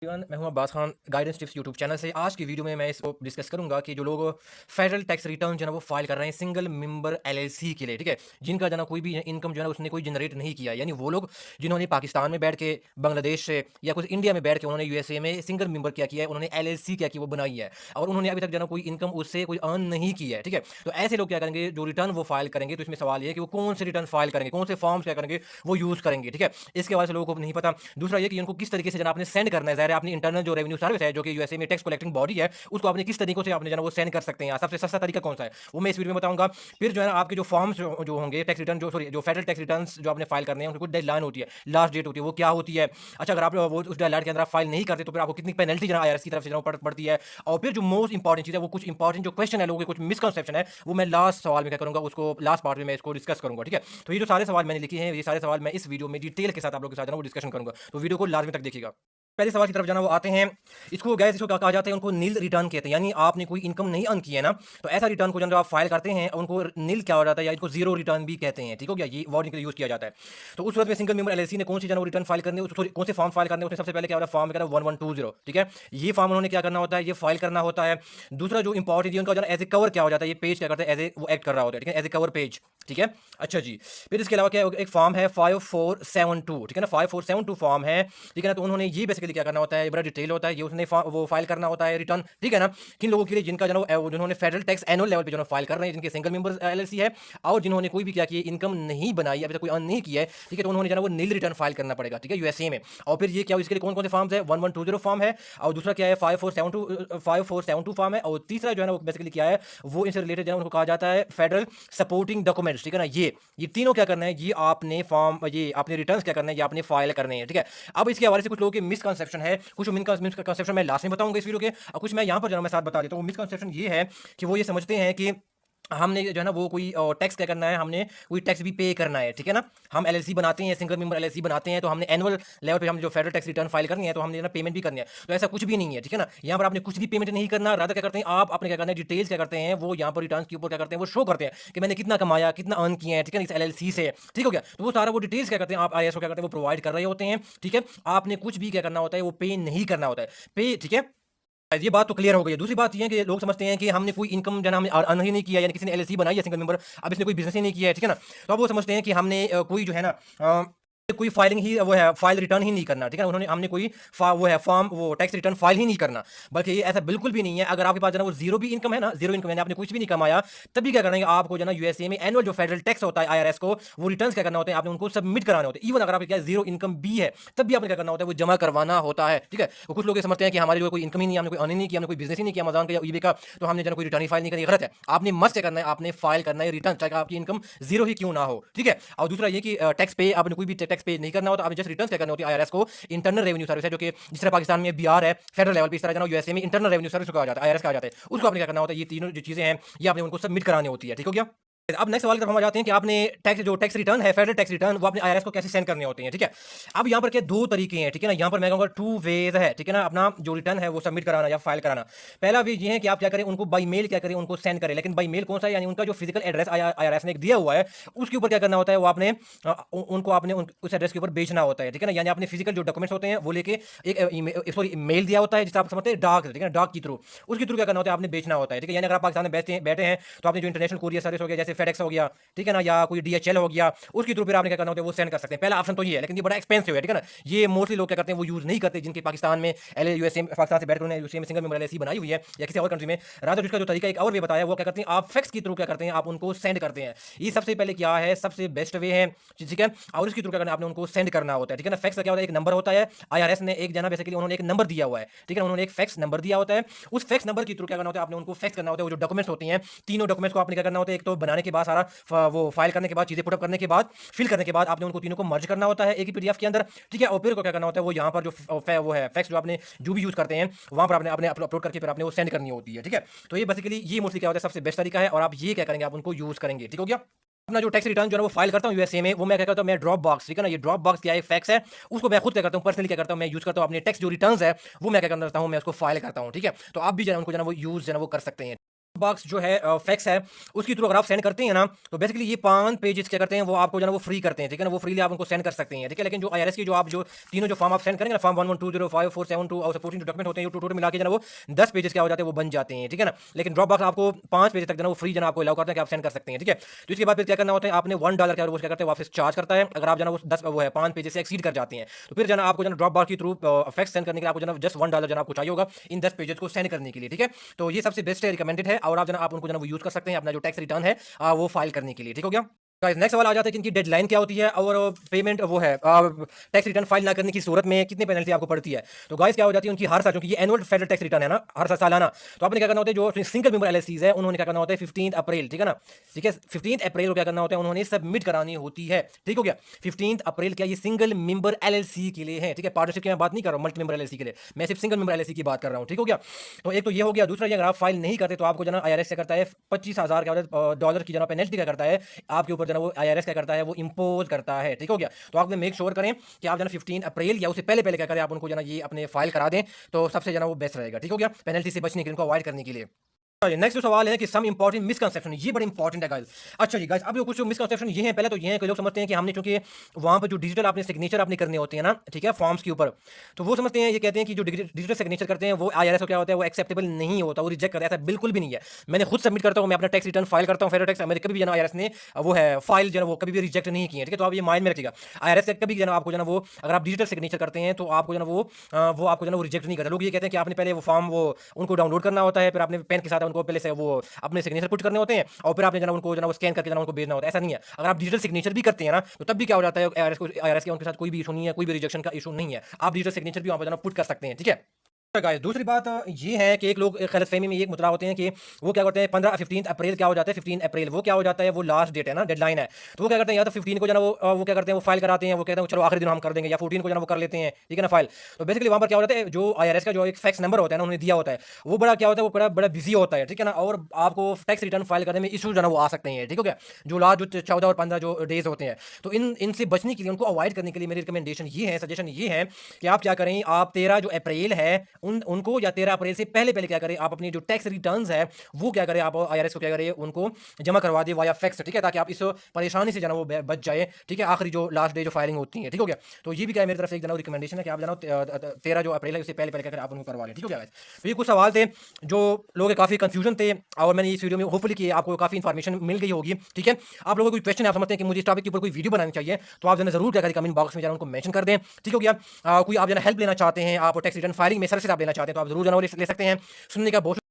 मैं हूं Abbas Khan guidance tips YouTube channel से। आज की वीडियो में मैं इसको डिस्कस करूंगा कि जो लोग फेडरल टैक्स रिटर्न जो है ना वो फाइल कर रहे हैं सिंगल मेंबर एलएलसी के लिए, ठीक है, जिनका जो है ना कोई भी इनकम जो है ना उसने कोई जनरेट नहीं किया, यानी वो लोग जिन्होंने पाकिस्तान में बैठ के, बांग्लादेश से या कुछ इंडिया में बैठ के उन्होंने यूएसए में सिंगल मेंबर क्या किया है, उन्होंने एलएलसी क्या की वो बनाई है और उन्होंने अभी तक जो है ना कोई इनकम उससे कोई अर्न नहीं की है, ठीक है। तो ऐसे लोग क्या करेंगे, जो रिटर्न वो फाइल करेंगे, तो इसमें सवाल ये है कि वो कौन से रिटर्न फाइल करेंगे, कौन से फॉर्म्स क्या करेंगे वो यूज करेंगे, ठीक है। इसके हवाले से लोगों को नहीं पता। दूसरा ये कि उनको किस तरीके से जना आपने सेंड करना है, ज़ाहिर है अपनी इंटरनल जो रेवेन्यू सर्विस है जो कि यूएसए में टैक्स कलेक्टिंग बॉडी है, उसको आपने किस तरीकों से आपने जो है ना वो सेंड कर सकते हैं, सबसे सस्ता तरीका कौन सा है वो मैं इस वीडियो में बताऊंगा। फिर जो है ना आपके जो फॉर्म्स जो होंगे टैक्स रिटर्न जो सॉरी जो फेडरल टैक्स रिटर्न जो आपने फाइल करने हैं उनको डेडलाइन होती है, लास्ट डेट होती है, वो क्या होती है। अच्छा, अगर आप वो उस डेडलाइन के अंदर आप फाइल नहीं करते तो फिर आपको कितनी पेनल्टी जो है आईआरएस की तरफ से जो पड़ती है। और फिर जो मोस्ट इंपॉर्टेंट चीज़ है, वो कुछ इंपॉर्टेंट जो क्वेश्चन है, लोगों के कुछ मिसकंसेप्शन है, वो मैं लास्ट सवाल में क्या करूंगा, उसको लास्ट पार्ट में मैं इसको डिस्कस करूंगा, ठीक है। तो ये जो सारे सवाल मैंने लिखे हैं, ये सारे सवाल मैं इस वीडियो में डिटेल के साथ आप लोगों के साथ वो डिस्कशन करूंगा, तो वीडियो को लास्ट में तक देखिएगा। पहले सवाल की तरफ जाना वो आते हैं। इसको गैस इसको क्या कहा जाता है, उनको नील रिटर्न कहते हैं, यानी आपने कोई इनकम नहीं अर्न की है ना, तो ऐसा रिटर्न को जब आप फाइल करते हैं उनको नील क्या हो जाता है, या इनको जीरो रिटर्न भी कहते हैं, ठीक हो गया, ये वर्ड इनके यूज किया जाता है। तो उस वक्त में सिंगल मेंबर एलएलसी ने कौन सी जो रिटर्न फाइल करने, कौन से फॉर्म फाइल करने, उसने सबसे पहले क्या होता है, फॉर्म कहता है 1120, ठीक है। ये फॉर्म उन्होंने क्या करना होता है, ये फाइल करना होता है। दूसरा जो इंपॉर्टेंट उनका एज ए कवर क्या हो जाता है, ये पेज क्या करता है, एज ए वो एक्ट कर रहा होता है, ठीक है, एज ए कवर पेज, ठीक है। अच्छा जी, फिर इसके अलावा क्या एक फॉर्म है 5472, ठीक है ना, 5472 फॉर्म है, ठीक है ना। तो उन्होंने ये बेसिकली क्या करना होता है, बड़ा डिटेल होता है, ये उसने वो फाइल करना होता है रिटर्न, ठीक है ना। किन लोगों के लिए, जिनका जो जिन्होंने फेडरल टैक्स एनुअल लेवल पे जो फाइल कर रहे हैं, जिनके सिंगल मेंबर एलएलसी है, और जिन्होंने कोई भी क्या किया इनकम नहीं बनाई, अभी तक कोई अर्न नहीं किया है, ठीक है, तो उन्होंने जो वो नील रिटर्न फाइल करना पड़ेगा, ठीक है, यूएसए में। और फिर ये क्या, इसके लिए कौन कौन से फॉर्म्स है, 1120 फॉर्म है, और दूसरा क्या है 5472 फॉर्म है, और तीसरा जो है ना वो बेसिकली क्या है, वो इनसे रिलेटेड है, उनको कहा जाता है फेडरल सपोर्टिंग डॉक्यूमेंट्स, ठीक है ना। ये तीनों क्या करना है, ये आपने फॉर्म, ये आपने रिटर्न्स क्या करना है, ये आपने फाइल करने हैं, ठीक है। अब इसके हवाले से कुछ लोगों के मिसकंसेप्शन है, कुछ मिसकंसेप्शन मैं लास्ट में बताऊंगा इस वीडियो के, और कुछ मैं यहां पर जो मैं साथ बता देता हूं। मिसकंसेप्शन ये है कि वो ये समझते हैं कि हमने जो है ना वो कोई टैक्स क्या करना है, हमने कोई टैक्स भी पे करना है, ठीक है ना। हम एलएलसी बनाते हैं, सिंगल मेंबर एलएलसी बनाते हैं, तो हमने एनुअल लेवल पे हम जो फेडरल टैक्स रिटर्न फाइल करनी है, तो हमने ना पेमेंट भी करनी है। तो ऐसा कुछ भी नहीं है, ठीक है ना। यहाँ पर आपने कुछ भी पेमेंट नहीं करना, रादर क्या करते हैं आप, अपने क्या करना है, डिटेल्स क्या करते हैं, वो यहाँ पर रिटर्न के ऊपर क्या करते हैं, वो शो करते हैं कि मैंने कितना कमाया, कितना अर्न किया है, ठीक है ना, इस एलएलसी से, ठीक हो गया। तो वो सारा वो डिटेल्स क्या करते हैं आप आईआरएस को क्या करते हैं, वो प्रोवाइड कर रहे होते हैं, ठीक है। आपने कुछ भी क्या करना होता है, वो पे नहीं करना होता है, पे, ठीक है। ये बात तो क्लियर हो गई है। दूसरी बात ये है कि लोग समझते हैं कि हमने कोई इनकम जो है ना हमने अर्न ही नहीं किया, यानी किसी ने एलएलसी बनाई है सिंगल मेंबर, अब इसने कोई बिजनेस ही नहीं किया है, ठीक है ना। तो अब वो समझते हैं कि हमने कोई जो है ना कोई फाइलिंग ही वो है, फाइल रिटर्न ही नहीं करना, ठीक है। उन्होंने हमने कोई वो है फॉर्म, वो टैक्स रिटर्न फाइल ही नहीं करना, बल्कि ये ऐसा बिल्कुल भी नहीं है। अगर आपके पास जो है वो जीरो भी इनकम है ना, जीरो इनकम यानी आपने कुछ भी नहीं कमाया, तभी क्या करना है आपको जो है ना यूएसए में एनुअल जो फेडरल टैक्स होता है आईआरएस को, वो रिटर्न क्या करना होता है, आपने उनको सबमिट कराने होते हैं। इवन अगर आपके क्या जीरो इनकम भी है, तब भी आपने क्या करना होता है, वो जमा करवाना होता है, ठीक है। वो कुछ लोग समझते हैं कि हमारी जो कोई इनकम ही नहीं, हमने कोई अर्निंग नहीं किया, हमने कोई बिजनेस ही नहीं किया अमेज़न का या ईबे का, तो हमने जो है कोई रिटर्न ही फाइल नहीं करनी, गलत है। आपने मस्ट क्या करना है, आपने फाइल करना है रिटर्न, चाहे आपकी इनकम जीरो ही क्यों ना हो, ठीक है। और दूसरा ये कि टैक्स पे आपने कोई भी टैक्स पे नहीं करना होता, जस्ट रिटर्न क्या करनी होती है आईआरएस को। इंटरनल रेवेन्यू सर्विस है, जो कि जिस तरह पाकिस्तान में बीआर है फेडरल लेवल पे, इस तरह जो यूएसए में इंटरनल रेवेन्यू सर्विस कहा जाता है, आईआरएस कहा जाता है, उसको आपने क्या करना होता है, ये तीनों जो चीजें हैं ये आपने उनको सबमिट करानी होती है, ठीक हो गया। अब नेक्स्ट सवाल की तरफ हम आ जाते हैं कि आपने टैक्स रिटर्न है, फेडरल टैक्स रिटर्न, वो अपने आईआरएस को कैसे सेंड करने होते हैं, ठीक है। अब यहाँ पर क्या दो तरीके हैं, ठीक है ना। यहाँ पर मैं कहूँगा टू वेज है, ठीक है ना, अपना जो रिटर्न है वो सबमिट कराना या फाइल कराना। पहला वे ये है कि आप क्या करें, उनको बाई मेल क्या करें, उनको सेंड करें, लेकिन बाई मेल कौन सा है, यानी उनका जो फिजिकल एड्रेस आईआरएस ने दिया हुआ है उसके ऊपर क्या करना होता है, वो आपने उनको आपने उस एड्रेस के ऊपर बेचना होता है, ठीक है ना। यानी आपने फिजिकल जो डॉक्यूमेंट्स होते हैं वो लेके एक सॉरी मेल दिया होता है, जिससे आप समझते हैं डाक, ठीक है ना, डाक के थ्रू, उसके थ्रू क्या करना होता है, आपने बेचना होता है, ठीक है। यानी अगर आप पाकिस्तान में बैठे हैं तो आपने जो इंटरनेशनल कोरियर सर्विस हो गया, जैसे फेडेक्स हो गया, ठीक है ना, या कोई डीएचएल हो गया, उसके थ्रू फिर आपने क्या करना होता है, वो सेंड कर सकते हैं। पहला ऑप्शन तो ये है, लेकिन ये बड़ा एक्सपेंसिव है, ठीक है ना। ये मोस्टली लोग क्या करते हैं, वो यूज नहीं करते, जिनके पाकिस्तान में यूएसए पाकिस्तान से बैठकर यूएसए में सिंगल मेंबर एलएलसी बनाई हुई है या किसी और कंट्री में। रादर जिसका जो तरीका एक और भी बताया, वो क्या करते हैं, आप फैक्स के थ्रू क्या करते हैं, आप उनको सेंड करते हैं। ये सबसे पहले क्या है, सबसे बेस्ट वे है, ठीक है। और इसके थ्रू क्या करना है, आपने उनको सेंड करना होता है, ठीक है ना। फैक्स का क्या होता है, एक नंबर होता है, आईआरएस ने एक जना बेसिकली उन्होंने एक नंबर दिया हुआ है, ठीक है, उन्होंने एक फैक्स नंबर दिया होता है। उस फैक्स नंबर के थ्रू क्या करना होता है, आपने उनको फैक्स करना होता है। वो जो डॉक्यूमेंट्स होती हैं, तीनों डॉक्यूमेंट्स को आपने क्या करना होता है, एक तो बनाने के बाद सारा वो फाइल करने के बाद, चीजें पुटअप करने के बाद, फिल करने के बाद आपने उनको तीनों को मर्ज करना होता है एक ही पीडीएफ के अंदर, ठीक है। और फिर को क्या करना होता है, वो यहाँ पर जो वो है फैक्स जो आपने जो भी यूज करते हैं वहां पर आपने अपने अपलोड करके फिर आपने वो सेंड करनी होती है, ठीक है। तो ये बेसिकली ये मोस्टली क्या होता है, सबसे बेस्ट तरीका है, और आप ये क्या करेंगे, आप उनको यूज करेंगे, ठीक हो गया। अपना जो टैक्स रिटर्न जो है वो फाइल करता हूँ यूएसए में, वो मैं क्या करता हूँ, मैं ड्रॉप बॉक्स, ठीक है ना, ये ड्रॉप बॉक्स क्या है, फैक्स है, उसको मैं खुद क्या करता हूँ, पर्सनली क्या करता हूँ, मैं यूज करता हूँ अपने टैक्स जो रिटर्न्स है वो मैं क्या करता हूँ, मैं उसको फाइल करता हूँ, ठीक है। तो आप भी जो है उनको जो है वो यूज जो है वो कर सकते हैं। बॉक्स जो है फैक्स है उसके थ्रू अगर आप सेंड करते हैं ना, तो बेसिकली ये 5 पेजेस क्या करते हैं, वो आपको जो है वो फ्री करते हैं, ठीक है ना, वो फ्रीली आप उनको सेंड कर सकते हैं, ठीक है। लेकिन जो आईआरएस की जो आप जो तीनों जो फॉर्म आप सेंड करेंगे ना, फॉर्म 11205472 और 14 जो डॉक्यूमेंट होते हैं, टोटल मिला के जो है वो 10 पेजेस क्या हो जाते हैं, वो बन जाते हैं, ठीक है ना। लेकिन ड्रॉप बॉक्स आपको 5 पेज तक जो है वो फ्री जो है आपको अलाउ करते हैं कि आप सेंड कर सकते हैं, ठीक है। तो इसके बाद फिर क्या करना होता है, आपने $1 क्या वो क्या करते हैं वापस चार्ज करता है, अगर आप जो है वो 10 वो है 5 पेजेस से एक्सीड कर जाते हैं, तो फिर जो है आपको जो है ड्रॉप बॉक्स के थ्रू फैक्स सेंड करने के लिए आपको जो है जस्ट $1 जो है आपको चाहिए होगा इन 10 पेजेस को सेंड करने के लिए, ठीक है। तो ये सबसे बेस्ट है, रिकमेंडेड है, और आप जो है आप उनको जो है वो यूज कर सकते हैं अपना जो टैक्स रिटर्न है वो फाइल करने के लिए, ठीक हो गया। गाइस नेक्स्ट सवाल आ जाता है कि इनकी डेडलाइन क्या होती है और पेमेंट वो है टैक्स रिटर्न फाइल ना करने की सूरत में कितनी पेनल्टी आपको पड़ती है। तो गाइस क्या हो जाती है उनकी हर साल, क्योंकि ये एनुअल फेडरल टैक्स रिटर्न है ना, हर साल सालाना, तो आपने क्या करना होता है, जो सिंगल मेंबर एलएलसीज है उन्होंने क्या करना होता है 15 अप्रैल, ठीक है ना, ठीक है, 15 अप्रैल को क्या करना होता है, उन्होंने सबमिट करानी होती है, ठीक हो गया। 15 अप्रैल क्या ये सिंगल मेंबर एलएलसी के लिए है, ठीक है, पार्टनरशिप की मैं बात नहीं कर रहा हूँ, मल्टी मेंबर एलएलसी के लिए, मैं सिर्फ सिंगल मेंबर एलएलसी की बात कर रहा हूँ, ठीक हो गया। तो एक तो ये हो गया, दूसरा ये अगर आप फाइल नहीं करते तो आपको जो है आईआरएस क्या करता है $25,000 डॉलर की जो पेनल्टी क्या करता है आपके ऊपर, जो है वो आईआरएस क्या करता है वो इंपोज करता है, ठीक हो गया। तो आप मेक श्योर करें कि आप जो है 15 अप्रैल या उससे पहले पहले क्या करें, आप उनको जो है ये अपने फाइल करा दें, तो सबसे जो है वो बेस्ट रहेगा, ठीक हो गया, पेनल्टी से बचने के लिए, उनको अवॉइड करने के लिए। नेक्स्ट जो सवाल है कि सम इंपॉर्टेंट मिसकंसेप्शन, ये बड़े इंपॉर्टेंट है गाइस। अच्छा जी गाइस, अब कुछ मिसकंसेप्शन ये हैं, पहले तो ये है कि लोग समझते हैं कि हमने चूंकि वहां पर जो डिजिटल आपने सिग्नेचर आपने करने होते हैं ना, ठीक है, फॉर्म्स के ऊपर, तो वो समझते हैं, ये कहते हैं कि जो डिजिटल सिग्नेचर करते हैं वो आईआरएस को क्या होता है वो एक्सेप्टेबल नहीं होता, वो रिजेक्ट करता है, ऐसा बिल्कुल भी नहीं है। मैंने खुद सबमिट करता हूँ, मैं अपना टैक्स रिटर्न फाइल करता हूँ, फेडरल टैक्स, मेरे कभी भी आईआरएस ने वो है फाइल जो है वो कभी भी रिजेक्ट नहीं की है, ठीक है। तो आप ये माइंड में रखिएगा, आईआरएस कभी जो है आपको जो है वो अगर आप डिजिटल सिग्नेचर करते हैं तो आपको जो है वो आपको जो है वो रिजेक्ट नहीं करता। लोग ये कहते हैं कि आपने पहले वो फॉर्म वो उनको डाउनलोड करना होता है, फिर आपने पेन के साथ उनको पहले से वो अपने सिग्नेचर पुट करने होते हैं और फिर आपने जना उनको जना स्कैन करके जना उनको भेजना होता है, ऐसा नहीं है। अगर आप डिजिटल सिग्नेचर भी करते हैं ना, तो तब भी क्या हो जाता है, आईआरएस के उनके साथ कोई भी इशू नहीं है, कोई भी रिजेक्शन का इशू नहीं है, आप डिजिटल सिग्नेचर भी वहां पर जना पुट कर सकते हैं, ठीक है। गाइस दूसरी बात ये है कि एक लोग गलतफहमी में ये मुतला होते हैं कि वो क्या करते हैं 15 अप्रैल क्या हो जाता है, 15 अप्रैल वो क्या हो जाता है, वो लास्ट डेट है ना, डेडलाइन है, तो वो क्या करते हैं या तो 15 को जो वो क्या करते हैं वो फाइल कराते हैं, वो कहते हैं चलो आखिरी दिन हम कर देंगे, या 14 को जो वो कर लेते हैं, ठीक है ना फाइल। तो बेसिकली वहाँ पर क्या हो जाता है, जो आईआरएस का जो एक फैक्स नंबर होता है ना उन्होंने दिया होता है, वो बड़ा क्या होता है, वो बड़ा बड़ा बिजी होता है, ठीक है ना, और आपको टैक्स रिटर्न फाइल करने में इशू जो है वो आ सकते हैं, ठीक हो गया, जो लास्ट जो 14 और 15 जो डेज होते हैं। तो इनसे बचने के लिए, उनको अवॉइड करने के लिए मेरी रिकमेंडेशन ये है, सजेशन ये है कि आप क्या करें, आप 13 जो अप्रैल है उनको या 13 अप्रैल से पहले पहले क्या करें, आप अपनी जो टैक्स रिटर्न्स है वो क्या करें, आप आईआरएस को क्या करें उनको जमा करवा दें वाया फैक्स, ठीक है, ताकि आप इस परेशानी से जो वो बच जाए, ठीक है, आखिरी जो लास्ट डे जो फाइलिंग होती है, ठीक हो गया। तो ये भी क्या है मेरी तरफ से एक जना रिकमेंडेशन है कि आप जना 13 जो अप्रैल है उससे पहले पहले क्या करें आप उनको करवा लें, ठीक हो गया। तो ये कुछ सवाल थे जो लोगों के काफी कंफ्यूजन थे और मैंने इस वीडियो में होपफुली कि आपको काफी इन्फॉर्मेशन मिल गई होगी, ठीक है। आप लोगों को कोई क्वेश्चन आप समझते हैं कि मुझे इस टॉपिक के ऊपर कोई वीडियो बनानी चाहिए, तो आप जरूर क्या करें कमेंट बॉक्स में जाना उनको मेंशन कर दें, ठीक हो गया। कोई आप जना हेल्प लेना चाहते हैं, आप टैक्स रिटर्न फाइलिंग में सर्विस आप लेना चाहते हैं, तो आप जरूर जना ले सकते हैं। सुनने का बहुत